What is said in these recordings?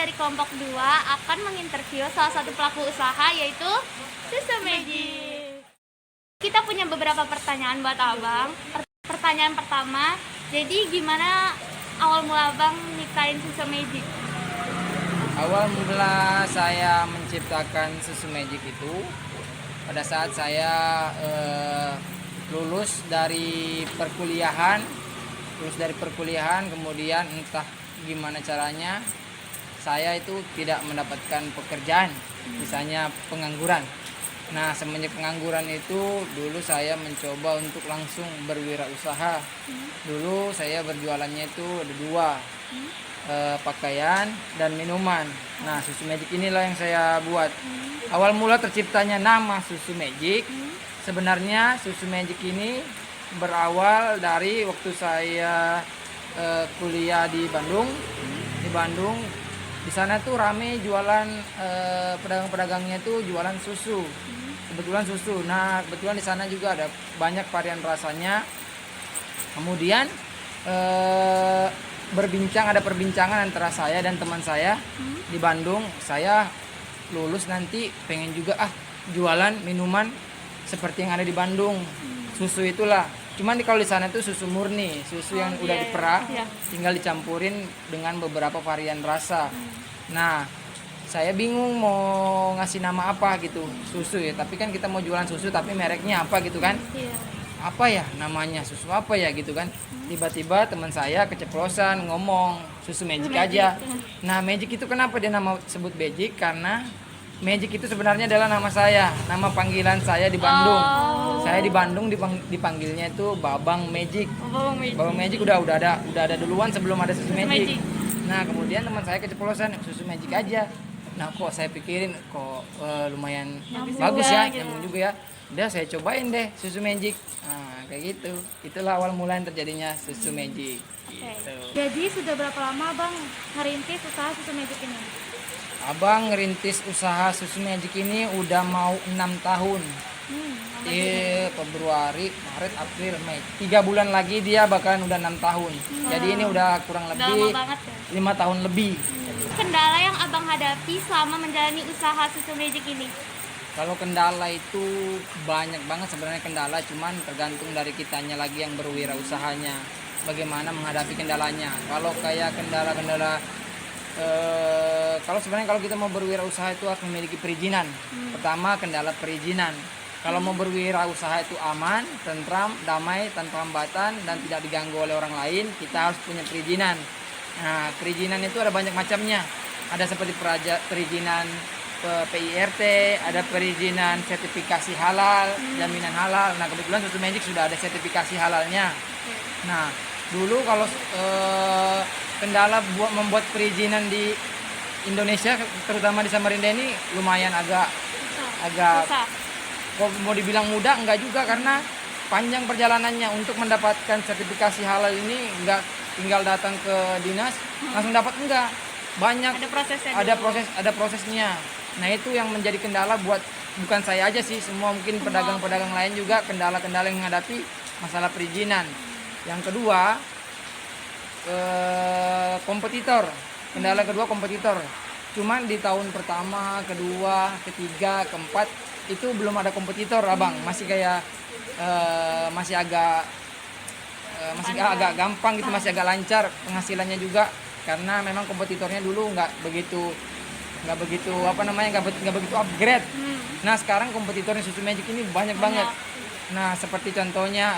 dari kelompok 2 akan menginterview salah satu pelaku usaha yaitu Susu Magic. Kita punya beberapa pertanyaan buat Abang. Pertanyaan pertama, jadi gimana awal mula Abang nyiptain Susu Magic? Awal mula saya menciptakan Susu Magic itu pada saat saya lulus dari perkuliahan, kemudian entah gimana caranya saya itu tidak mendapatkan pekerjaan, misalnya pengangguran. Nah, semenjak pengangguran itu dulu saya mencoba untuk langsung berwirausaha. Dulu saya berjualannya itu ada dua, pakaian dan minuman. Nah, Susu Magic inilah yang saya buat. Awal mula terciptanya nama Susu Magic. Sebenarnya Susu Magic ini berawal dari waktu saya kuliah di Bandung. Di sana tuh rame jualan, pedagang-pedagangnya tuh jualan susu. Kebetulan susu. Nah, kebetulan di sana juga ada banyak varian rasanya. Kemudian ada perbincangan antara saya dan teman saya di Bandung. Saya lulus nanti pengen juga jualan minuman seperti yang ada di Bandung. Susu itulah. Cuman kalau di sana tuh susu murni, susu yang udah diperah, tinggal dicampurin dengan beberapa varian rasa. Nah, saya bingung mau ngasih nama apa gitu, susu ya. Tapi kan kita mau jualan susu, tapi mereknya apa gitu kan? Apa ya namanya, susu apa ya gitu kan? Tiba-tiba teman saya keceplosan ngomong Susu Magic aja. Nah, Magic itu kenapa dia nama sebut Magic? Karena Magic itu sebenarnya adalah nama saya, nama panggilan saya di Bandung. Saya di Bandung dipanggilnya itu Babang Magic. Babang Magic udah ada duluan sebelum ada Susu Magic. Nah, kemudian teman saya keceplosan Susu Magic aja. Nah, kok saya pikirin kok lumayan bagus ya, nyambung juga ya. Udah saya cobain deh Susu Magic. Nah, kayak gitu. Itulah awal mula yang terjadinya Susu Magic. Gitu. Jadi sudah berapa lama Bang ngerintis usaha Susu Magic ini? Abang ngerintis usaha Susu Magic ini udah mau 6 tahun. Februari, Maret, April, Mei. 3 bulan lagi dia bakalan udah 6 tahun. Jadi ini udah kurang lebih 5 tahun lebih. Kendala yang Abang hadapi selama menjalani usaha Susu Magic ini? Kalau kendala itu banyak banget sebenarnya kendala, cuman tergantung dari kitanya lagi yang berwirausahanya. Bagaimana menghadapi kendalanya. Kalau kayak kendala-kendala kalau kita mau berwirausaha itu harus memiliki perizinan. Pertama, kendala perizinan. Kalau mau berwirausaha itu aman, tentram, damai, tanpa hambatan dan tidak diganggu oleh orang lain, kita harus punya perizinan. Nah, perizinan itu ada banyak macamnya. Ada seperti perizinan PIRT, ada perizinan sertifikasi halal, jaminan halal. Nah, kebetulan Susu Magic sudah ada sertifikasi halalnya. Nah, dulu kalau kendala membuat perizinan di Indonesia, terutama di Samarinda ini lumayan agak kok mau dibilang mudah enggak juga, karena panjang perjalanannya. Untuk mendapatkan sertifikasi halal ini enggak tinggal datang ke dinas langsung dapat, enggak, banyak ada prosesnya. Nah, itu yang menjadi kendala bukan saya aja sih, semua mungkin pedagang-pedagang lain juga kendala-kendala yang menghadapi masalah perizinan. Yang kedua, kompetitor. Kendala kedua kompetitor. Cuman di tahun pertama, kedua, ketiga, keempat itu belum ada kompetitor, Abang. Masih kayak masih agak gampang gitu, masih agak lancar penghasilannya juga, karena memang kompetitornya dulu nggak begitu upgrade. Nah, sekarang kompetitornya Susu Magic ini banyak banget. Nah, seperti contohnya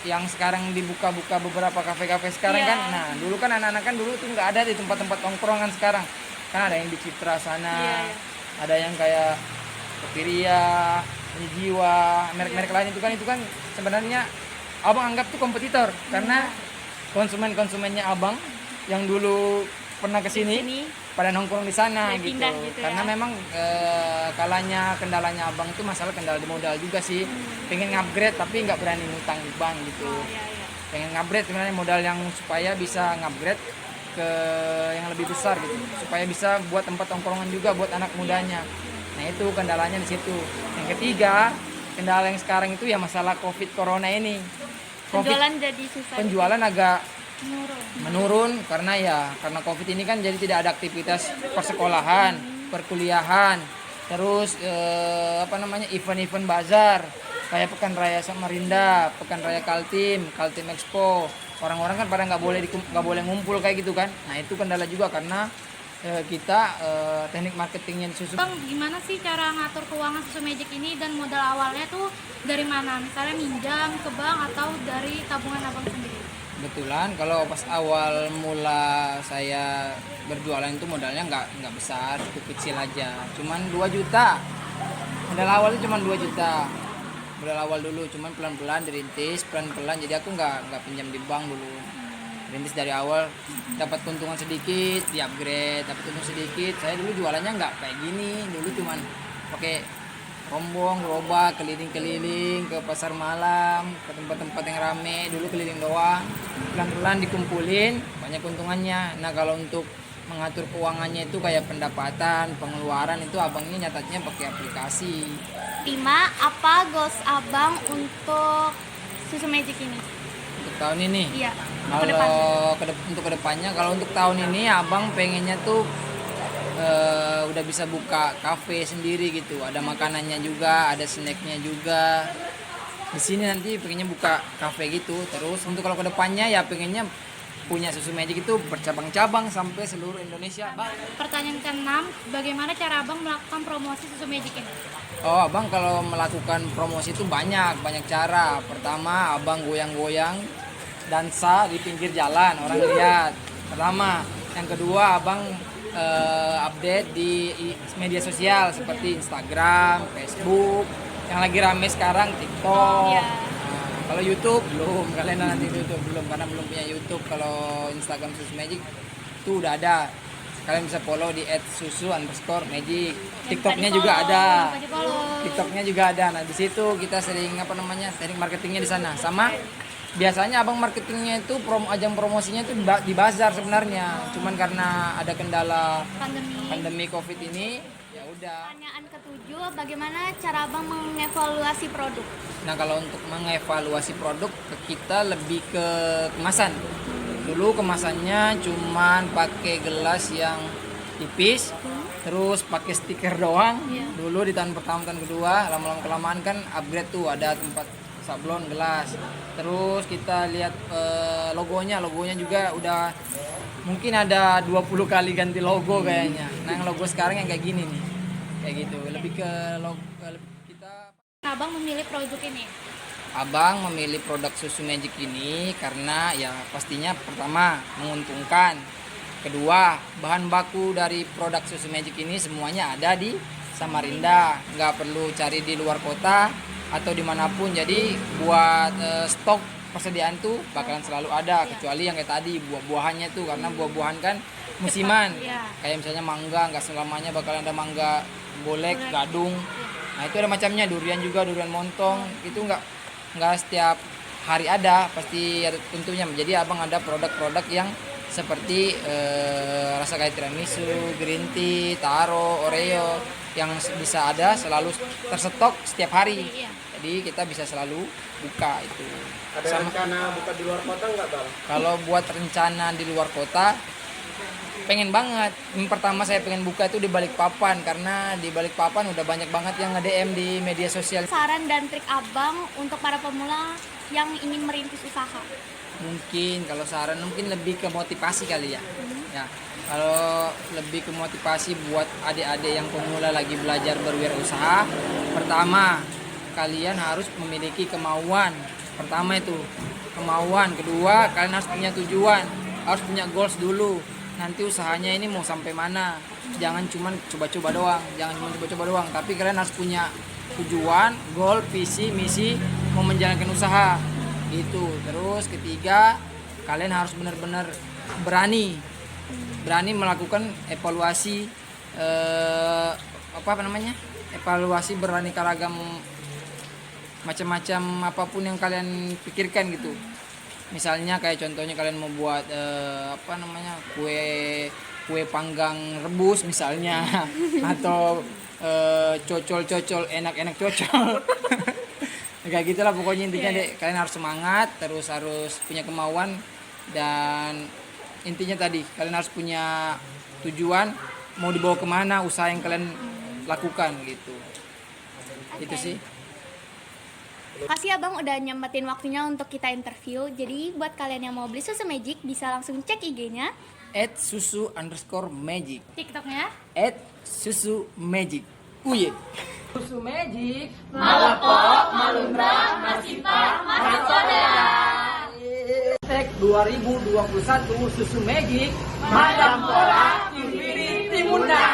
yang sekarang dibuka-buka beberapa kafe-kafe sekarang kan. Nah, dulu kan anak-anak kan dulu tuh nggak ada di tempat-tempat tongkrongan. Sekarang kan ada yang di Citra sana, ada yang kayak Kopiria, Jiwa, merek-merek lain itu kan sebenarnya Abang anggap tuh kompetitor, karena konsumennya Abang yang dulu pernah kesini pada nongkrong di sana gitu. Karena memang kendalanya Abang itu masalah kendala di modal juga sih. Pengen ngupgrade tapi nggak berani ngutang di bank gitu. Pengen ngupgrade sebenarnya modal yang supaya bisa ngupgrade ke yang lebih besar gitu, supaya bisa buat tempat tongkrongan juga buat anak mudanya. Nah, itu kendalanya di situ. Yang ketiga, kendala yang sekarang itu ya masalah Covid Corona ini. Penjualan jadi susah. Penjualan agak menurun karena covid ini kan, jadi tidak ada aktivitas persekolahan, perkuliahan, terus event-event bazar kayak Pekan Raya Samarinda, Pekan Raya Kaltim Expo. Orang-orang kan pada nggak boleh ngumpul kayak gitu kan. Nah itu kendala juga karena kita teknik marketingnya di Susu. Bang, gimana sih cara ngatur keuangan Susu Magic ini, dan modal awalnya tuh dari mana? Misalnya minjam ke bank atau dari tabungan abang sendiri? Kebetulan kalau pas awal mula saya berjualan itu modalnya nggak besar, cukup kecil aja, cuman 2 juta. Modal awalnya cuma 2 juta. Modal awal dulu, cuman pelan-pelan dirintis, pelan-pelan. Jadi aku nggak pinjam di bank dulu. Rintis dari awal, dapat keuntungan sedikit, di upgrade, dapat keuntungan sedikit. Saya dulu jualannya nggak kayak gini, dulu cuman pakai rombong, gerobak, keliling-keliling ke pasar malam, ke tempat-tempat yang rame, dulu keliling doang. Pelan-pelan dikumpulin, banyak keuntungannya. Nah kalau untuk mengatur keuangannya itu kayak pendapatan, pengeluaran, itu abangnya nyatatnya pakai aplikasi. 5. Apa goals abang untuk Susu Magic ini? Untuk tahun ini? Iya. Kalau untuk kedepannya, kalau untuk tahun ini abang pengennya tuh udah bisa buka kafe sendiri gitu, ada makanannya juga, ada snacknya juga di sini. Nanti pengennya buka kafe gitu. Terus untuk kalau kedepannya ya pengennya punya Susu Magic itu bercabang-cabang sampai seluruh Indonesia, Bang. Pertanyaan ke-6, bagaimana cara abang melakukan promosi Susu Magic ini? Oh, abang kalau melakukan promosi itu banyak cara. Pertama, abang goyang-goyang dansa di pinggir jalan, orang lihat. Pertama, yang kedua abang update di media sosial seperti Instagram, Facebook, yang lagi rame sekarang TikTok. Iya. Nah, kalau YouTube belum, kalian nanti YouTube belum karena belum punya YouTube. Kalau Instagram Susu Magic itu udah ada. Kalian bisa follow di @susu_magic. TikToknya juga ada. TikToknya juga ada. Nah di situ kita sering teknik marketingnya di sana. Sama biasanya abang marketingnya itu ajang promosinya itu di bazar sebenarnya. Cuman karena ada kendala pandemi COVID ini, ya udah. Pertanyaan ke-7, bagaimana cara abang mengevaluasi produk? Nah kalau untuk mengevaluasi produk, kita lebih ke kemasan. Dulu kemasannya cuman pakai gelas yang tipis, terus pakai stiker doang. Dulu di tahun pertama, tahun kedua, lama-lama kelamaan kan upgrade tuh, ada tempat sablon gelas. Terus kita lihat logonya juga udah mungkin ada 20 kali ganti logo kayaknya. Nah yang logo sekarang yang kayak gini nih, kayak gitu. Lebih ke logo kita. Abang memilih produk ini? Abang memilih produk Susu Magic ini karena ya pastinya pertama menguntungkan. Kedua, bahan baku dari produk Susu Magic ini semuanya ada di Samarinda, nggak perlu cari di luar kota atau dimanapun. Jadi buat stok persediaan tuh bakalan selalu ada, kecuali yang kayak tadi buah-buahannya tuh, karena buah-buahan kan musiman. Kayak misalnya mangga, nggak selamanya bakalan ada mangga golek, gadung. Nah itu ada macamnya, durian juga, durian montong, itu nggak setiap hari ada, pasti ada tentunya. Jadi abang ada produk-produk yang seperti rasa kayak tiramisu, green tea, taro, oreo, yang bisa ada selalu tersetok setiap hari. Jadi kita bisa selalu buka itu. Ada rencana buka di luar kota nggak, Bang? Kalau buat rencana di luar kota, pengen banget. Yang pertama saya pengen buka itu di Balikpapan, karena di Balikpapan udah banyak banget yang nge-DM di media sosial. Saran dan trik abang untuk para pemula yang ingin merintis usaha? Mungkin kalau saran mungkin lebih ke motivasi kali ya. Ya, kalau lebih ke motivasi buat adik-adik yang pemula lagi belajar berwirausaha, pertama kalian harus memiliki kemauan. Pertama itu kemauan. Kedua, kalian harus punya tujuan, harus punya goals dulu. Nanti usahanya ini mau sampai mana. Jangan cuma coba-coba doang, tapi kalian harus punya tujuan, goal, visi, misi mau menjalankan usaha gitu. Terus ketiga, kalian harus benar-benar berani melakukan evaluasi evaluasi beraneka ragam, macam-macam apapun yang kalian pikirkan gitu. Misalnya kayak contohnya kalian mau buat kue panggang rebus misalnya, atau cocol enak cocol. Kayak gitulah pokoknya intinya deh, kalian harus semangat, terus harus punya kemauan Dan intinya tadi kalian harus punya tujuan, mau dibawa kemana usaha yang kalian lakukan gitu. Itu Oke. sih. Makasih ya Bang udah nyempetin waktunya untuk kita interview. Jadi buat kalian yang mau beli susu Magic bisa langsung cek IG-nya. @susu_magic. TikToknya @susu_magic. Uye. Susu Magic. Hashtag 2021 Susu Magic Madam Pola Infinity Munda.